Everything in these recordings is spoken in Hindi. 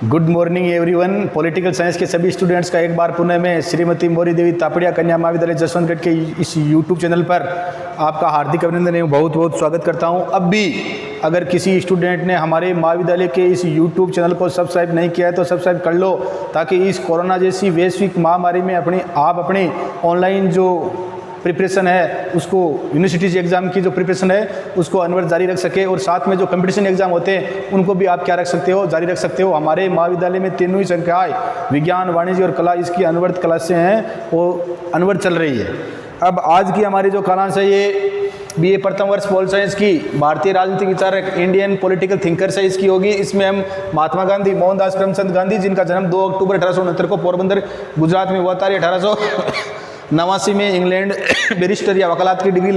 Good morning everyone. Political science के सभी स्टूडेंट्स का एक बार पुनः मैं श्रीमती मौरी देवी तापड़िया कन्या महाविद्यालय जसवंतगढ़ के इस यूट्यूब चैनल पर आपका हार्दिक अभिनंदन एवं बहुत बहुत स्वागत करता हूं। अब भी अगर किसी स्टूडेंट ने हमारे महाविद्यालय के इस यूट्यूब चैनल को सब्सक्राइब नहीं किया है तो सब्सक्राइब कर लो, ताकि इस कोरोना जैसी वैश्विक महामारी में अपनी ऑनलाइन जो प्रिपरेशन है उसको, यूनिवर्सिटी एग्ज़ाम की जो प्रिपरेशन है उसको अनवरत जारी रख सके, और साथ में जो कंपटीशन एग्ज़ाम होते हैं उनको भी आप क्या रख सकते हो, जारी रख सकते हो। हमारे महाविद्यालय में तीनों ही संकाय विज्ञान, वाणिज्य और कला, इसकी अनवरत क्लासें हैं वो अनवरत चल रही है। अब आज की हमारी जो क्लास है ये बीए प्रथम वर्ष पॉल साइंस की भारतीय राजनीतिक विचारक, इंडियन पॉलिटिकल थिंकर्स है, इसकी होगी। इसमें हम महात्मा गांधी, मोहनदास करमचंद गांधी, जिनका जन्म 2 अक्टूबर 1869 को पोरबंदर गुजरात में हुआ था। 1889 में इंग्लैंड बैरिस्टर या वकालत की डिग्री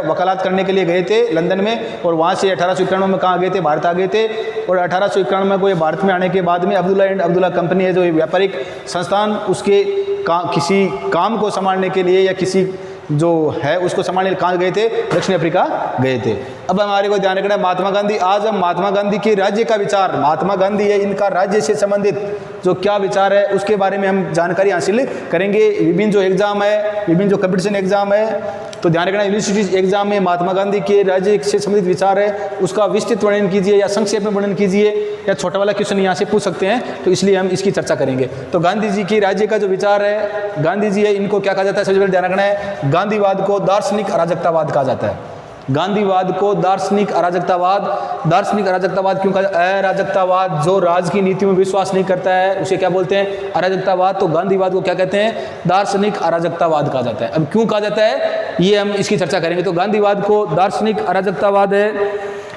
वकालत करने के लिए गए थे लंदन में, और वहाँ से 1891 में कहाँ गए थे, भारत आ गए थे। और 1891 को ये भारत में आने के बाद में अब्दुल्ला एंड अब्दुल्ला कंपनी है जो व्यापारिक संस्थान, उसके किसी काम को संभालने के लिए या किसी जो है उसको संभालने कहाँ गए थे, दक्षिण अफ्रीका गए थे। अब हमारे को ध्यान रखना है महात्मा गांधी। आज हम महात्मा गांधी के राज्य का विचार, महात्मा गांधी है इनका राज्य से संबंधित जो क्या विचार है उसके बारे में हम जानकारी हासिल करेंगे। विभिन्न जो एग्जाम है, विभिन्न जो कंपटीशन एग्जाम है, तो ध्यान रखना यूनिवर्सिटी एग्जाम में महात्मा गांधी के राज्य से संबंधित विचार है उसका विस्तृत वर्णन कीजिए या संक्षेप में वर्णन कीजिए, या छोटा वाला क्वेश्चन यहाँ से पूछ सकते हैं, तो इसलिए हम इसकी चर्चा करेंगे। तो गांधी जी की राज्य का जो विचार है, गांधी जी है इनको क्या कहा जाता है, सबसे पहले ध्यान रखना है गांधीवाद को दार्शनिक अराजकतावाद कहा जाता है। गांधीवाद को दार्शनिक अराजकतावाद, दार्शनिक अराजकतावाद क्यों कहा, अराजकतावाद जो राज की नीति में विश्वास नहीं करता है उसे क्या बोलते हैं, अराजकतावाद। तो गांधीवाद को क्या कहते हैं, दार्शनिक अराजकतावाद कहा जाता है। अब क्यों कहा जाता है ये हम इसकी चर्चा करेंगे। तो गांधीवाद को दार्शनिक अराजकतावाद है,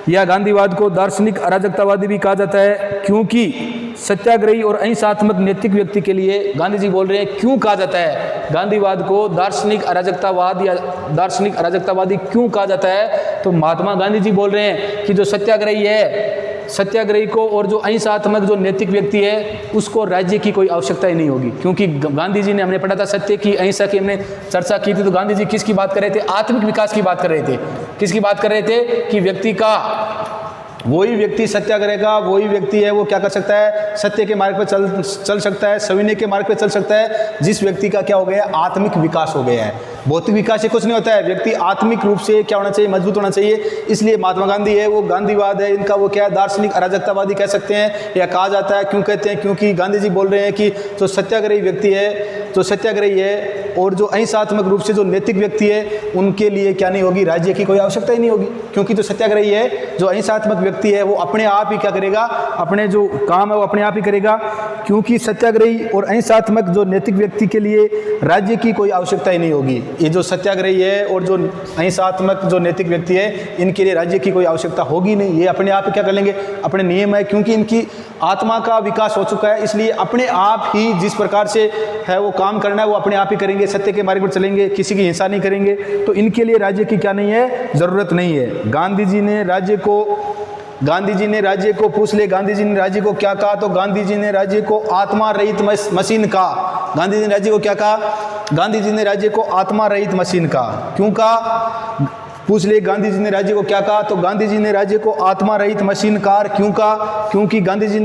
या गांधीवाद को दार्शनिक अराजकतावादी भी कहा जाता है क्योंकि सत्याग्रही और अहिंसात्मक नैतिक व्यक्ति के लिए, गांधी जी बोल रहे हैं क्यों कहा जाता है गांधीवाद को दार्शनिक अराजकतावाद या दार्शनिक अराजकतावादी क्यों कहा जाता है। तो महात्मा गांधी जी बोल रहे हैं कि जो सत्याग्रही है, सत्याग्रही को और जो अहिंसात्मक जो नैतिक व्यक्ति है उसको राज्य की कोई आवश्यकता ही नहीं होगी, क्योंकि गांधी जी ने, हमने पढ़ा था सत्य की, अहिंसा की हमने चर्चा की थी। तो गांधी जी किसकी बात कर रहे थे, आत्मिक विकास की बात कर रहे थे। किसकी बात कर रहे थे कि व्यक्ति का, वही व्यक्ति सत्याग्रह का वही व्यक्ति है वो क्या कर सकता है, सत्य के मार्ग पर चल सकता है, सविनय के मार्ग पर चल सकता है, जिस व्यक्ति का क्या हो गया है, आत्मिक विकास हो गया है। भौतिक विकास से कुछ नहीं होता है, व्यक्ति आत्मिक रूप से क्या होना चाहिए, मजबूत होना चाहिए। इसलिए महात्मा गांधी है वो गांधीवाद है इनका, वो क्या है, दार्शनिक अराजकतावादी कह सकते हैं या कहा जाता है। क्यों कहते हैं, क्योंकि गांधी जी बोल रहे हैं कि जो सत्याग्रही व्यक्ति है, जो सत्याग्रही है और जो अहिंसात्मक रूप से जो नैतिक व्यक्ति है उनके लिए क्या नहीं होगी, राज्य की कोई आवश्यकता ही नहीं होगी। क्योंकि जो सत्याग्रही है, जो अहिंसात्मक व्यक्ति है, वो अपने आप ही क्या करेगा, अपने जो काम है वो अपने आप ही करेगा। क्योंकि सत्याग्रही और अहिंसात्मक जो नैतिक व्यक्ति के लिए राज्य की कोई आवश्यकता ही नहीं होगी। ये जो सत्याग्रही है और जो अहिंसात्मक जो नैतिक व्यक्ति है इनके लिए राज्य की कोई आवश्यकता होगी नहीं, ये अपने आप ही क्या कर लेंगे, अपने नियम है। क्योंकि इनकी आत्मा का विकास हो चुका है, इसलिए अपने आप ही जिस प्रकार से है वो काम करना है वो अपने आप ही करेंगे, सत्य के मार्ग पर चलेंगे, किसी की हिंसा नहीं करेंगे। तो इनके लिए राज्य की क्या नहीं है, जरूरत नहीं है। गांधी जी ने राज्य को पूछ ले, गांधी जी ने राज्य को क्या कहा, तो गांधी जी ने राज्य को आत्मा रहित मशीन कहा। गांधी जी ने राज्य को क्या कहा, गांधी जी ने राज्य को आत्मा रहित मशीन कहा। क्यों कहा, पूछ ले गांधी जी ने राज्य को क्या कहा, तो गांधी जी ने राज्य को आत्मा रहित मशीन कार क्यों कहा, क्योंकि गांधी जी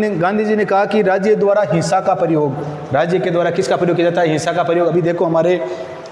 ने कहा कि राज्य द्वारा हिंसा का प्रयोग, राज्य के द्वारा किसका प्रयोग किया जाता है, हिंसा का प्रयोग। अभी देखो हमारे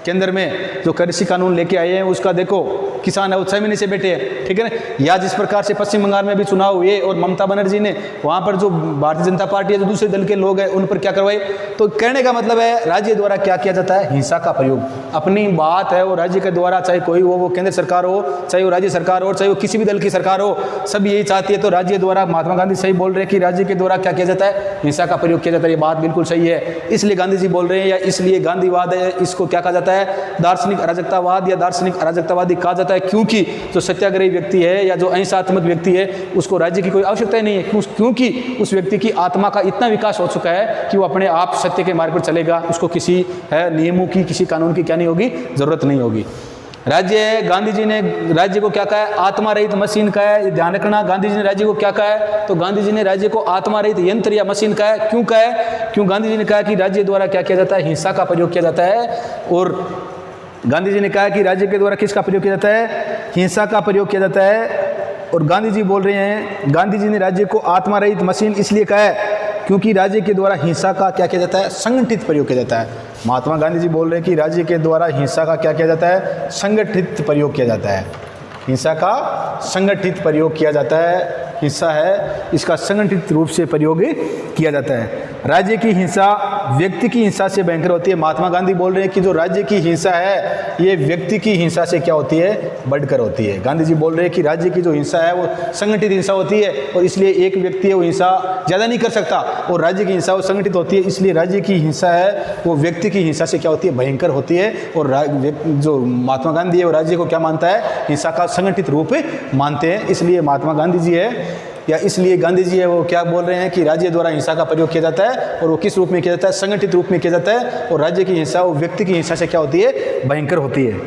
केंद्र में जो कृषि कानून लेके आए हैं उसका देखो, किसान है वो 6 महीने से बैठे हैं, ठीक है ना। या जिस प्रकार से पश्चिम बंगाल में भी चुनाव हुए और ममता बनर्जी ने वहाँ पर जो भारतीय जनता पार्टी है, जो दूसरे दल के लोग हैं उन पर क्या करवाए। तो कहने का मतलब है राज्य द्वारा क्या किया जाता है, हिंसा का प्रयोग। अपनी बात है वो राज्य के द्वारा, चाहे कोई हो, वो केंद्र सरकार हो, चाहे वो राज्य सरकार हो, चाहे वो किसी भी दल की सरकार हो, सब यही चाहती है। तो राज्य द्वारा, महात्मा गांधी सही बोल रहे हैं कि राज्य के द्वारा क्या किया जाता है, हिंसा का प्रयोग किया जाता है। ये बात बिल्कुल सही है, इसलिए गांधी जी बोल रहे हैं, या इसलिए गांधीवाद है इसको क्या कहा जाता है, दार्शनिक अराजकतावाद या दार्शनिक अराजकतावादी कहा जाता है। क्योंकि जो सत्याग्रही व्यक्ति है या जो अहिंसात्मक व्यक्ति है उसको राज्य की कोई आवश्यकता ही नहीं है, क्योंकि उस व्यक्ति की आत्मा का इतना विकास हो चुका है कि वो अपने आप सत्य के मार्ग पर चलेगा, उसको किसी नियमों की, किसी कानून की क्या नहीं होगी, जरूरत नहीं होगी। राज्य है, गांधी जी ने राज्य को क्या कहा है, आत्मा रहित मशीन का है। ध्यान रखना, गांधी जी ने राज्य को क्या कहा है, तो गांधी जी ने राज्य को आत्मा रहित यंत्र या मशीन का है। क्यों कहा है, क्यों गांधी जी ने कहा कि राज्य द्वारा क्या किया जाता है, हिंसा का प्रयोग किया जाता है। और गांधी जी ने कहा कि राज्य के द्वारा किसका प्रयोग किया जाता है, हिंसा का प्रयोग किया जाता है। और गांधी जी बोल रहे हैं, गांधी जी ने राज्य को आत्मा रहित मशीन इसलिए कहा है क्योंकि राज्य के द्वारा हिंसा का क्या किया जाता है, संगठित प्रयोग किया जाता है। महात्मा गांधी जी बोल रहे हैं कि राज्य के द्वारा हिंसा का क्या किया जाता है, संगठित प्रयोग किया जाता है। हिंसा का संगठित प्रयोग किया जाता है, हिंसा है इसका संगठित रूप से प्रयोग किया जाता है। राज्य की हिंसा व्यक्ति की हिंसा से भयंकर होती है। महात्मा गांधी बोल रहे हैं कि जो राज्य की हिंसा है ये व्यक्ति की हिंसा से क्या होती है, बढ़कर होती है। गांधी जी बोल रहे हैं कि राज्य की जो हिंसा है वो संगठित हिंसा होती है और इसलिए एक व्यक्ति है वो हिंसा ज़्यादा नहीं कर सकता, और राज्य की हिंसा वो संगठित होती है, इसलिए राज्य की हिंसा है वो व्यक्ति की हिंसा से क्या होती है, भयंकर होती है। और जो महात्मा गांधी है वो राज्य को क्या मानता है, हिंसा का संगठित रूप मानते हैं। इसलिए महात्मा गांधी जी है या इसलिए गांधी जी है वो क्या बोल रहे हैं कि राज्य द्वारा हिंसा का प्रयोग किया जाता है, और वो किस रूप में किया जाता है, संगठित रूप में किया जाता है। और राज्य की हिंसा वो व्यक्ति की हिंसा से क्या होती है, भयंकर होती है।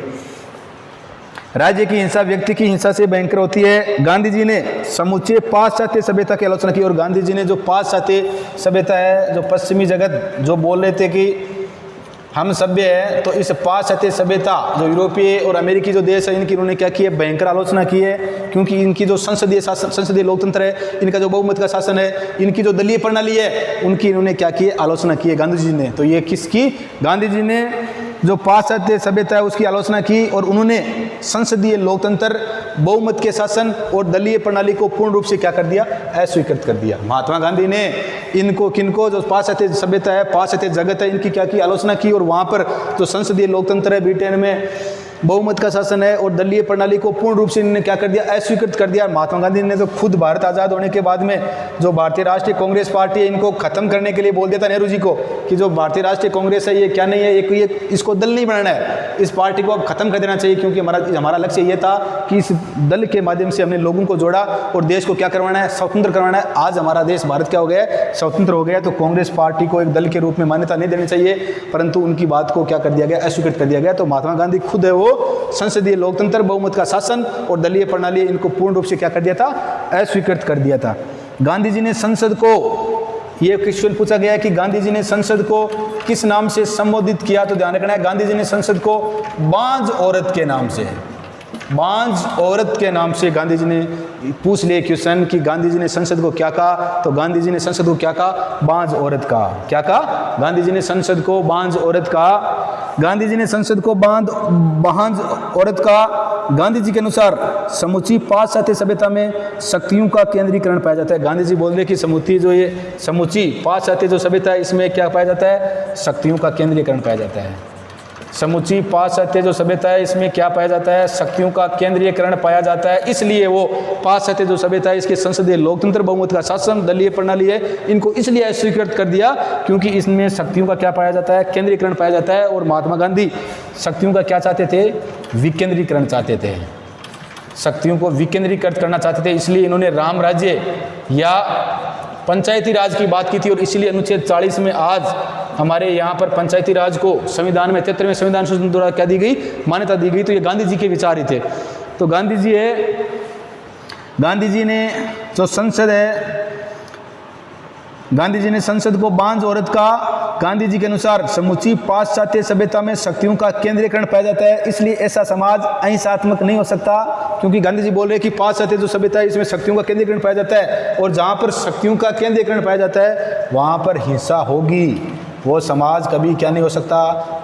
राज्य की हिंसा व्यक्ति की हिंसा से भयंकर होती है। गांधी जी ने समुचे पाश्चात्य सभ्यता की आलोचना की, और गांधी जी ने जो पाश्चात्य सभ्यता है, जो पश्चिमी जगत जो बोल रहे थे कि हम सभ्य है, तो इस पाश्चात्य सभ्यता जो यूरोपीय और अमेरिकी जो देश है इनकी उन्होंने क्या की है, भयंकर आलोचना की है। क्योंकि इनकी जो संसदीय शासन, संसदीय लोकतंत्र है, इनका जो बहुमत का शासन है, इनकी जो दलीय प्रणाली है, उनकी इन्होंने क्या की है, आलोचना की है गांधी जी ने। तो ये किसकी, गांधी जी ने जो पाश्चात्य सभ्यता है उसकी आलोचना की, और उन्होंने संसदीय लोकतंत्र, बहुमत के शासन और दलीय प्रणाली को पूर्ण रूप से क्या कर दिया, अस्वीकृत कर दिया। महात्मा गांधी ने इनको किनको, जो पाश्चात्य सभ्यता है, पाश्चात्य जगत है, इनकी क्या की, आलोचना की, और वहाँ पर जो संसदीय लोकतंत्र है, ब्रिटेन में बहुमत का शासन है और दलीय प्रणाली को पूर्ण रूप से इन्होंने क्या कर दिया, अस्वीकृत कर दिया। महात्मा गांधी ने तो खुद भारत आज़ाद होने के बाद में जो भारतीय राष्ट्रीय कांग्रेस पार्टी है इनको खत्म करने के लिए बोल दिया था नेहरू जी को कि जो भारतीय राष्ट्रीय कांग्रेस है ये क्या नहीं है, ये इसको दल नहीं बनाना है, इस पार्टी को अब खत्म कर देना चाहिए। क्योंकि हमारा लक्ष्य ये था कि इस दल के माध्यम से हमने लोगों को जोड़ा और देश को क्या करवाना है, स्वतंत्र करवाना है। आज हमारा देश भारत क्या हो गया है, स्वतंत्र हो गया। तो कांग्रेस पार्टी को एक दल के रूप में मान्यता नहीं देनी चाहिए, परंतु उनकी बात को क्या कर दिया गया, अस्वीकृत कर दिया गया। तो महात्मा गांधी खुद है वो संसदीय लोकतंत्र, बहुमत का शासन और दलीय प्रणाली इनको पूर्ण रूप से क्या कर दिया था, अस्वीकृत कर दिया था। गांधी जी ने संसद को, ये क्वेश्चन पूछा गया कि गांधी जी ने संसद को किस नाम से संबोधित किया, तो ध्यान रखना है गांधी जी ने संसद को बांझ औरत के नाम से, बांझ औरत के नाम से गांधी जी ने पूछ लिया क्वेश्चन कि गांधी जी ने संसद को क्या कहा, तो गांधी जी ने संसद को क्या कहा, बांझ औरत का। क्या कहा, गांधी जी ने संसद को बांझ औरत कहा। गांधी जी ने संसद को बांझ औरत का। गांधी जी के अनुसार समूची पाश्चात्य सभ्यता में शक्तियों का केंद्रीकरण पाया जाता है। गांधी जी बोल रहे कि समूची पाश्चात्य जो सभ्यता है इसमें क्या पाया जाता है, शक्तियों का केंद्रीकरण पाया जाता है। समूची पाश्चात्य जो सभ्यता है इसमें क्या पाया जाता है, शक्तियों का केंद्रीयकरण पाया जाता है। इसलिए वो पाश्चात्य जो सभ्यता है इसके संसदीय लोकतंत्र, बहुमत का शासन, दलीय प्रणाली है, इनको इसलिए अस्वीकृत कर दिया क्योंकि इसमें शक्तियों का क्या पाया जाता है, केंद्रीकरण पाया जाता है। और महात्मा गांधी शक्तियों का क्या चाहते थे, विकेंद्रीकरण चाहते थे, शक्तियों को विकेंद्रीकृत करना चाहते थे। इसलिए इन्होंने राम राज्य या पंचायती राज की बात की थी, और इसलिए अनुच्छेद 40 में आज हमारे यहाँ पर पंचायती राज को संविधान में 73वें संविधान संशोधन द्वारा क्या दी गई, मान्यता दी गई। तो ये गांधी जी के विचार ही थे। तो गांधी जी ने जो संसद है, गांधी जी ने संसद को बांझ औरत का। गांधी जी के अनुसार समूची पाश्चात्य सभ्यता में शक्तियों का केंद्रीकरण पाया जाता है, इसलिए ऐसा समाज अहिंसात्मक नहीं हो सकता। क्योंकि गांधी जी बोल रहे हैं कि पाश्चात्य जो सभ्यता है इसमें शक्तियों का केंद्रीकरण पाया जाता है, और जहाँ पर शक्तियों का केंद्रीकरण पाया जाता है वहाँ पर हिंसा होगी। वो समाज कभी क्या नहीं हो सकता,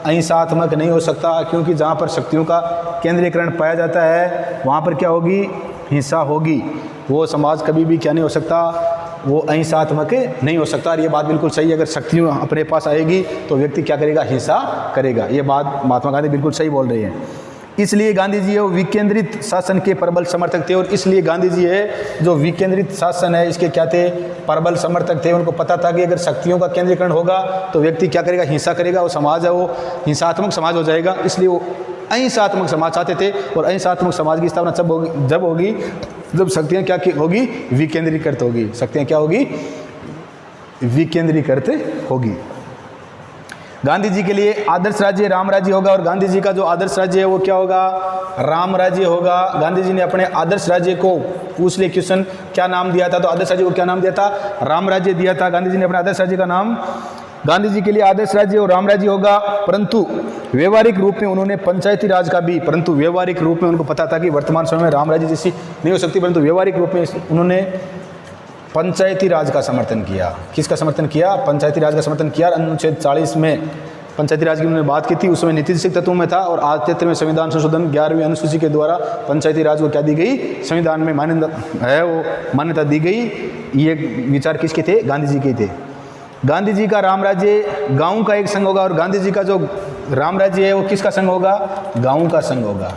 अहिंसात्मक नहीं हो सकता। क्योंकि जहाँ पर शक्तियों का केंद्रीकरण पाया जाता है वहाँ पर क्या होगी, हिंसा होगी। वो समाज कभी भी क्या नहीं हो सकता, वो अहिंसात्मक नहीं हो सकता। और ये बात बिल्कुल सही है, अगर शक्तियाँ अपने पास आएगी तो व्यक्ति क्या करेगा, हिंसा करेगा। ये बात महात्मा गांधी बिल्कुल सही बोल रहे हैं। इसलिए गांधी जी वो विकेंद्रित शासन के प्रबल समर्थक थे, और इसलिए गांधी जी है जो विकेंद्रित शासन है इसके क्या थे, प्रबल समर्थक थे। उनको पता था कि अगर शक्तियों का केंद्रीकरण होगा तो व्यक्ति क्या करेगा, हिंसा करेगा, वो समाज है वो हिंसात्मक समाज हो जाएगा। इसलिए वो अहिंसात्मक समाज चाहते थे, और अहिंसात्मक समाज की स्थापना जब होगी जब शक्तियाँ क्या होगी, विकेंद्रीकृत होगी। शक्तियाँ क्या होगी, विकेंद्रीकृत होगी। गांधी जी के लिए आदर्श राज्य राम राज्य होगा, और गांधी जी का जो आदर्श राज्य है वो क्या होगा, राम राज्य होगा। गांधी जी ने अपने आदर्श राज्य को पूछ लिया क्वेश्चन, क्या नाम दिया था, तो आदर्श राज्य को क्या नाम दिया था, राम राज्य दिया था। गांधी जी ने अपने आदर्श राज्य का नाम, गांधी जी के लिए आदर्श राज्य और राम राज्य होगा। परंतु व्यवहारिक रूप में उन्होंने पंचायती राज का भी, परंतु व्यवहारिक रूप में उनको पता था कि वर्तमान समय में राम राज्य जैसी नहीं हो सकती, परंतु व्यवहारिक रूप में उन्होंने पंचायती राज का समर्थन किया। किसका समर्थन किया? पंचायती राज का समर्थन किया। अनुच्छेद 40 में पंचायती राज की उन्होंने बात की थी, उसमें नीतिशिक तत्वों में था। और आज 73 में संविधान संशोधन 11वीं अनुसूची के द्वारा पंचायती राज को क्या दी गई? संविधान में मान्यता है, वो मान्यता दी गई। ये विचार किसके थे? गांधी जी के थे। गांधी जी का राम राज्य गाँव का एक संघ होगा, और गांधी जी का जो राम राज्य है वो किसका संघ होगा? गाँव का संघ होगा।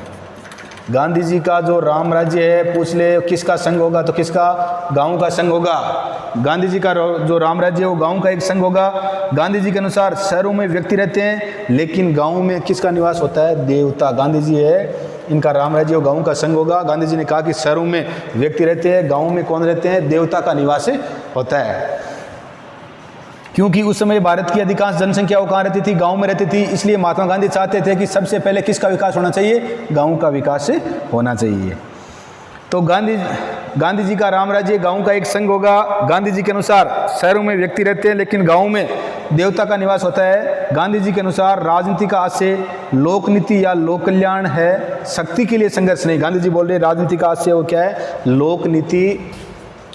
गांधी जी का जो राम राज्य है, पूछ ले किसका संघ होगा, तो किसका? गाँव का संघ होगा। गांधी जी का जो राम राज्य है वो गाँव का एक संघ होगा। गांधी जी के अनुसार शहरों में व्यक्ति रहते हैं, लेकिन गाँव में किसका निवास होता है? देवता। गांधी जी है, इनका राम राज्य वो गाँव का संघ होगा। गांधी जी ने कहा कि शहरों में व्यक्ति रहते हैं, गाँव में कौन रहते हैं? देवता का निवास होता है। क्योंकि उस समय भारत की अधिकांश जनसंख्या वो कहाँ रहती थी? गांव में रहती थी। इसलिए महात्मा गांधी चाहते थे कि सबसे पहले किसका विकास होना चाहिए? गांव का विकास होना चाहिए। तो गांधी जी का राम राज्य गांव का एक संघ होगा। गांधी जी के अनुसार शहरों में व्यक्ति रहते हैं, लेकिन गांव में देवता का निवास होता है। गांधी जी के अनुसार राजनीति का आशय लोक नीति या लोक कल्याण है, शक्ति के लिए संघर्ष नहीं। गांधी जी बोल रहे राजनीति का आशय वो क्या है? लोक नीति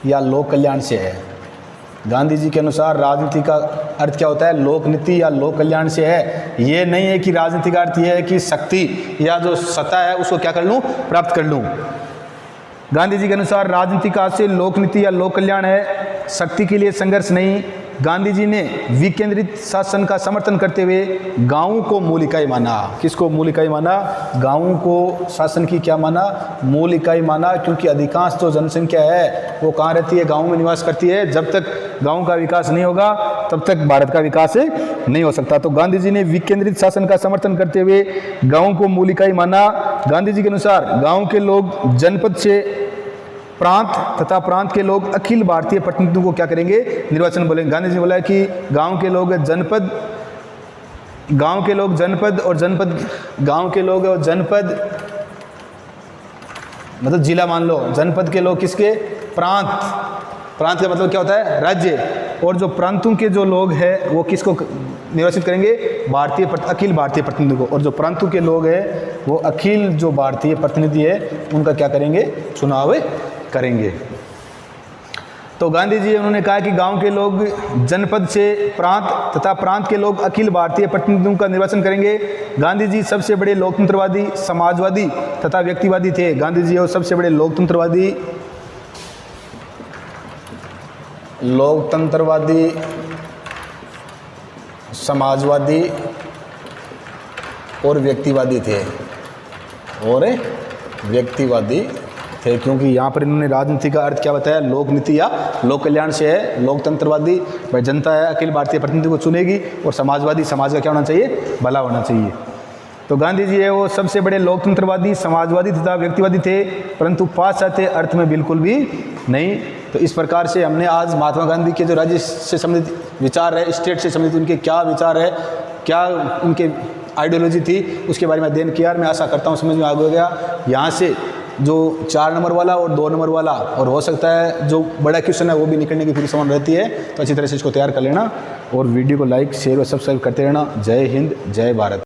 या लोक कल्याण से है। गांधी जी के अनुसार राजनीति का अर्थ क्या होता है? लोक नीति या लोक कल्याण से है। ये नहीं है कि राजनीति का अर्थ ये है कि शक्ति या जो सत्ता है उसको क्या कर लूँ? प्राप्त कर लूँ। गांधी जी के अनुसार राजनीति का आशय लोक नीति या लोक कल्याण है, शक्ति के लिए संघर्ष नहीं। गांधी जी ने विकेंद्रित शासन का समर्थन करते हुए गाँव को मूल इकाई माना। किसको मूल इकाई माना? गाँव को शासन की क्या माना? मूल इकाई माना। क्योंकि अधिकांश जो जनसंख्या है वो कहाँ रहती है? गाँव में निवास करती है। जब तक गाँव का विकास नहीं होगा तब तक भारत का विकास नहीं हो सकता। तो गांधी जी ने विकेंद्रित शासन का समर्थन करते हुए गाँव को मूल इकाई माना। गांधी जी के अनुसार गाँव के लोग जनपद से प्रांत तथा प्रांत के लोग अखिल भारतीय प्रतिनिधित्व को क्या करेंगे? निर्वाचन बोलेंगे। गांधी जी ने बोला कि गांव के लोग जनपद, गांव के लोग जनपद और जनपद, गांव के लोग और जनपद मतलब जिला मान लो। जनपद के लोग किसके? प्रांत। प्रांत का मतलब क्या होता है? राज्य। और जो प्रांतों के जो लोग हैं वो किसको निर्वाचित करेंगे? अखिल भारतीय प्रतिनिधि को। और जो प्रांतों के लोग हैं वो अखिल जो भारतीय प्रतिनिधि है उनका क्या करेंगे? चुनाव करेंगे। तो गांधी जी उन्होंने कहा कि गांव के लोग जनपद से प्रांत तथा प्रांत के लोग अखिल भारतीय प्रतिनिधियों का निर्वाचन करेंगे। गांधी जी सबसे बड़े लोकतंत्रवादी, समाजवादी तथा व्यक्तिवादी थे। गांधी जी और सबसे बड़े लोकतंत्रवादी, समाजवादी और व्यक्तिवादी थे। क्योंकि यहाँ पर इन्होंने राजनीति का अर्थ क्या बताया? लोक नीति या लोक कल्याण से है। लोकतंत्रवादी भाई जनता है, अखिल भारतीय प्रतिनिधि को चुनेगी। और समाजवादी, समाज का क्या होना चाहिए? भला होना चाहिए। तो गांधी जी है वो सबसे बड़े लोकतंत्रवादी, समाजवादी तथा व्यक्तिवादी थे, परंतु पाश्चात्य अर्थ में बिल्कुल भी नहीं। तो इस प्रकार से हमने आज महात्मा गांधी के जो राज्य से संबंधित विचार है, स्टेट से संबंधित उनके क्या विचार है, क्या उनके आइडियोलॉजी थी, उसके बारे में अध्ययन किया। मैं आशा करता हूँ समझ में आ गया। यहाँ से जो 4 नंबर वाला और 2 नंबर वाला, और हो सकता है जो बड़ा क्वेश्चन है वो भी निकलने की पूरी संभावना रहती है। तो अच्छी तरह से इसको तैयार कर लेना और वीडियो को लाइक, शेयर और सब्सक्राइब करते रहना। जय हिंद, जय भारत।